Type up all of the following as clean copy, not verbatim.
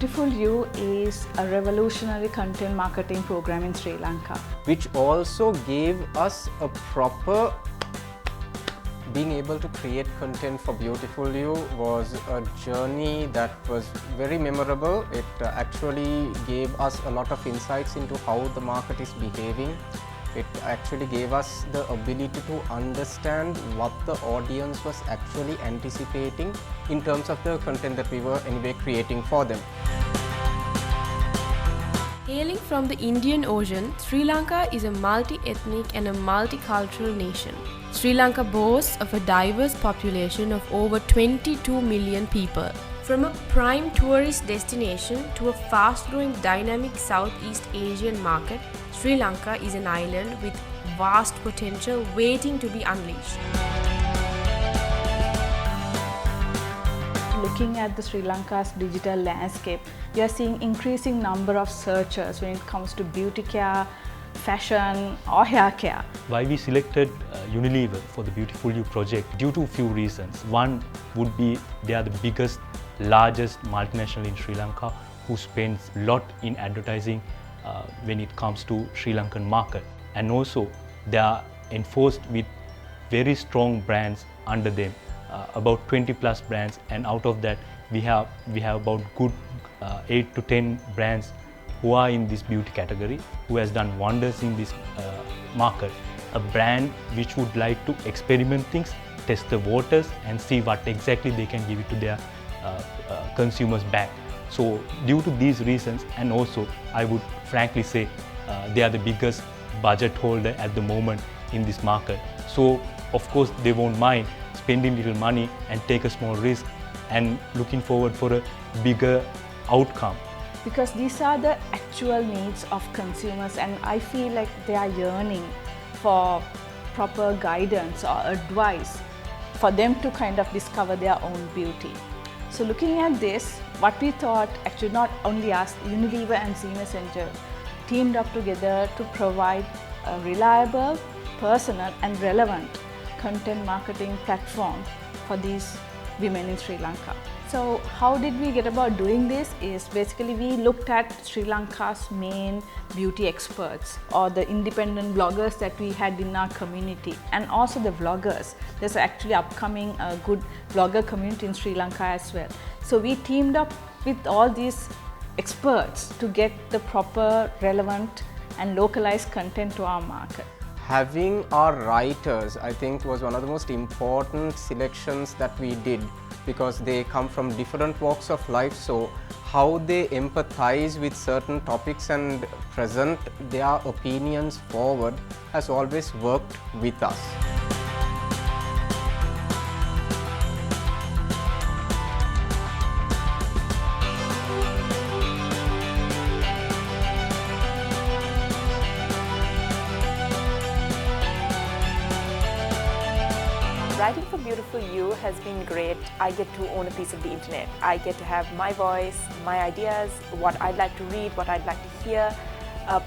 Beautifulu is a revolutionary content marketing program in Sri Lanka, which also gave us a proper being able to create content for Beautifulu was a journey that was very memorable. It actually gave us a lot of insights into how the market is behaving. It actually gave us the ability to understand what the audience was actually anticipating in terms of the content that we were anyway creating for them. Hailing from the Indian Ocean, Sri Lanka is a multi-ethnic and a multicultural nation. Sri Lanka boasts of a diverse population of over 22 million people. From a prime tourist destination to a fast-growing dynamic Southeast Asian market, Sri Lanka is an island with vast potential waiting to be unleashed. Looking at the Sri Lanka's digital landscape, we are seeing increasing number of searchers when it comes to beauty care, fashion or hair care. Why we selected Unilever for the Beautifulu project? Due to a few reasons. One would be they are the biggest, largest multinational in Sri Lanka who spends a lot in advertising when it comes to Sri Lankan market, and also they are enforced with very strong brands under them, about 20 plus brands, and out of that we have about good 8 to 10 brands who are in this beauty category, who has done wonders in this market. A brand which would like to experiment things, test the waters and see what exactly they can give it to their consumers back. So due to these reasons, and also I would frankly say they are the biggest budget holder at the moment in this market. So of course they won't mind spending little money and take a small risk and looking forward for a bigger outcome. Because these are the actual needs of consumers, and I feel like they are yearning for proper guidance or advice for them to kind of discover their own beauty. So looking at this, what we thought, actually not only us, Unilever and zMessenger teamed up together to provide a reliable, personal and relevant content marketing platform for these women in Sri Lanka. So how did we get about doing this is basically we looked at Sri Lanka's main beauty experts or the independent bloggers that we had in our community, and also the vloggers. There's actually upcoming a good blogger community in Sri Lanka as well. So we teamed up with all these experts to get the proper, relevant and localized content to our market. Having our writers, I think, was one of the most important selections that we did, because they come from different walks of life. So how they empathize with certain topics and present their opinions forward has always worked with us. Writing for Beautifulu has been great. I get to own a piece of the internet. I get to have my voice, my ideas, what I'd like to read, what I'd like to hear,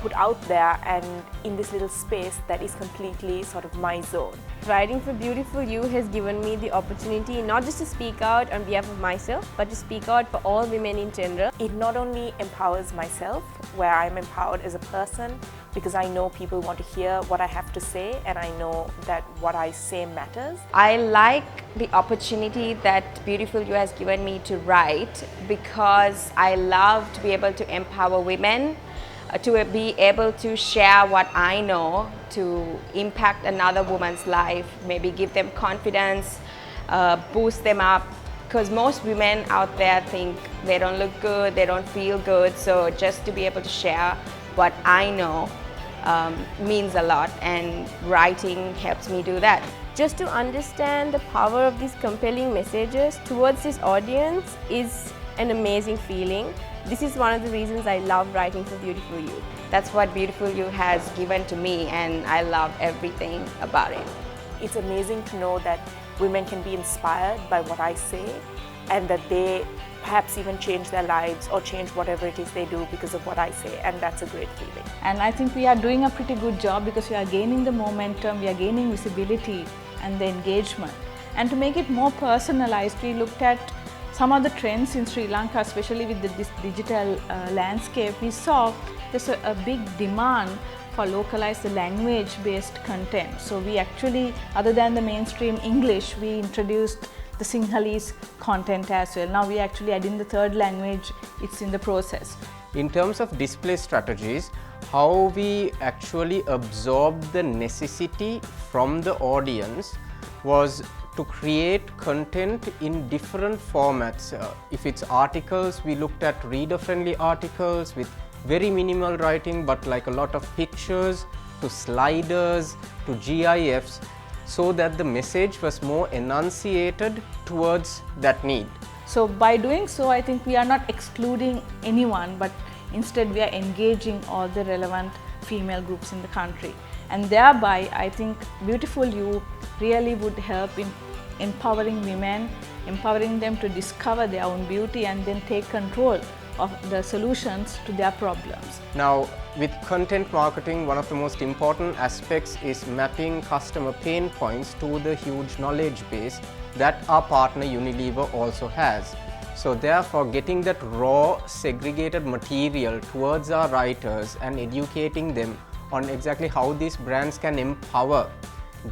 put out there, and in this little space that is completely sort of my zone. Writing for Beautifulu has given me the opportunity not just to speak out on behalf of myself, but to speak out for all women in general. It not only empowers myself, where I'm empowered as a person, because I know people want to hear what I have to say, and I know that what I say matters. I like the opportunity that Beautifulu has given me to write, because I love to be able to empower women, to be able to share what I know, to impact another woman's life, maybe give them confidence, boost them up. Because most women out there think they don't look good, they don't feel good, so just to be able to share what I know means a lot, and writing helps me do that. Just to understand the power of these compelling messages towards this audience is an amazing feeling. This is one of the reasons I love writing for Beautifulu. That's what Beautifulu has given to me, and I love everything about it. It's amazing to know that women can be inspired by what I say, and that they perhaps even change their lives or change whatever it is they do because of what I say, and that's a great feeling. And I think we are doing a pretty good job, because we are gaining the momentum, we are gaining visibility and the engagement. And to make it more personalized, we looked at some of the trends in Sri Lanka, especially with this digital landscape, we saw there's a big demand for localized language-based content. So we actually, other than the mainstream English, we introduced the Sinhalese content as well. Now we actually adding the third language, it's in the process. In terms of display strategies, how we actually absorbed the necessity from the audience was to create content in different formats. If it's articles, we looked at reader-friendly articles with very minimal writing, but like a lot of pictures, to sliders, to GIFs, so that the message was more enunciated towards that need. So by doing so, I think we are not excluding anyone, but instead we are engaging all the relevant female groups in the country. And thereby, I think Beautifulu really would help in empowering women, empowering them to discover their own beauty and then take control of the solutions to their problems. Now, with content marketing, one of the most important aspects is mapping customer pain points to the huge knowledge base that our partner Unilever also has. So therefore, getting that raw, segregated material towards our writers and educating them on exactly how these brands can empower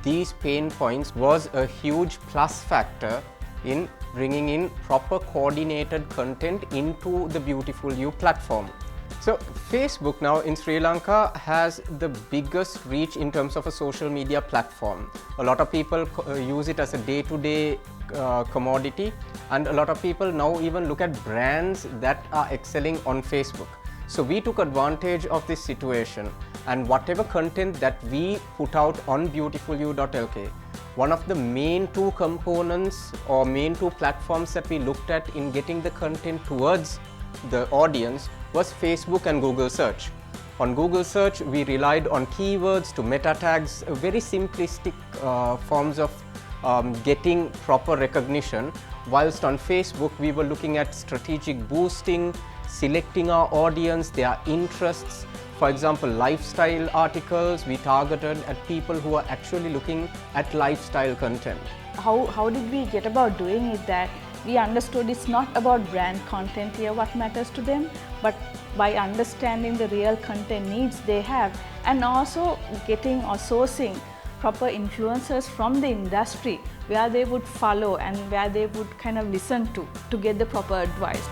these pain points was a huge plus factor in bringing in proper coordinated content into the Beautifulu platform. So Facebook now in Sri Lanka has the biggest reach in terms of a social media platform. A lot of people use it as a day-to-day commodity, and a lot of people now even look at brands that are excelling on Facebook. So we took advantage of this situation, and whatever content that we put out on Beautifulu.lk, one of the main two components or main two platforms that we looked at in getting the content towards the audience was Facebook and Google search. On Google search, we relied on keywords to meta tags, very simplistic forms of getting proper recognition, whilst on Facebook we were looking at strategic boosting, selecting our audience, their interests. For example, lifestyle articles, we targeted at people who are actually looking at lifestyle content. How did we get about doing it? That we understood it's not about brand content here what matters to them, but by understanding the real content needs they have, and also getting or sourcing proper influencers from the industry where they would follow and where they would kind of listen to get the proper advice.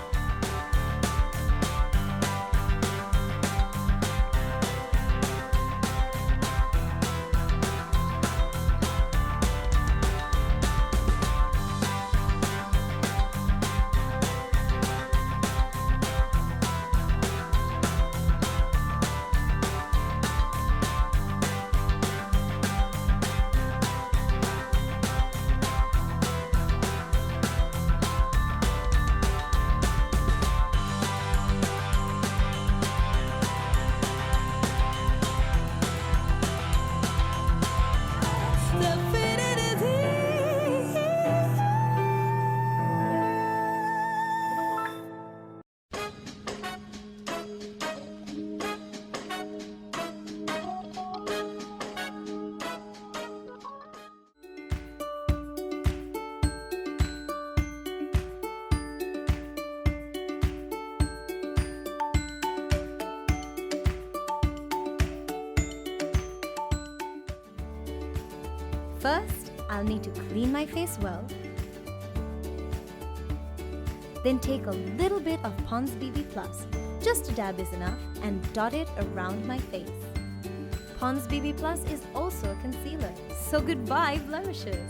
First, I'll need to clean my face well. Then take a little bit of Pond's BB Plus, just a dab is enough, and dot it around my face. Pond's BB Plus is also a concealer, so goodbye blemishes.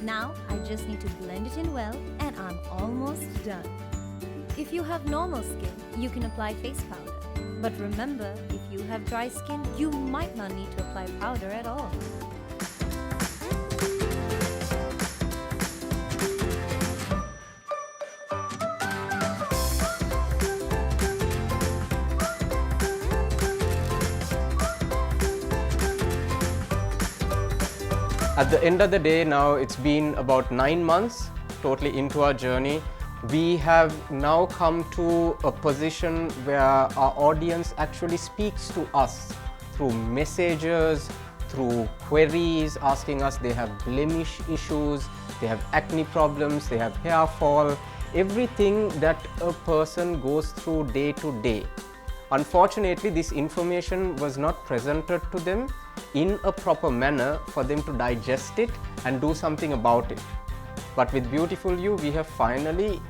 Now I just need to blend it in well and I'm almost done. If you have normal skin, you can apply face powder. But remember, if you have dry skin, you might not need to apply powder at all. At the end of the day, now it's been about 9 months totally into our journey. We have now come to a position where our audience actually speaks to us through messages, through queries, asking us they have blemish issues, they have acne problems, they have hair fall, everything that a person goes through day to day. Unfortunately, this information was not presented to them in a proper manner for them to digest it and do something about it. But with Beautiful You, we have finally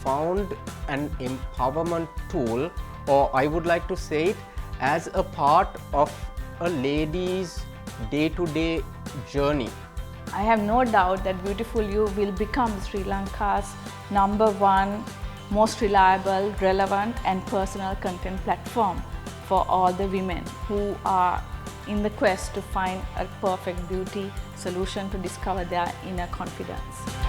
found an empowerment tool, or I would like to say it as a part of a lady's day-to-day journey. I have no doubt that Beautiful You will become Sri Lanka's #1 most reliable, relevant and personal content platform for all the women who are in the quest to find a perfect beauty solution to discover their inner confidence.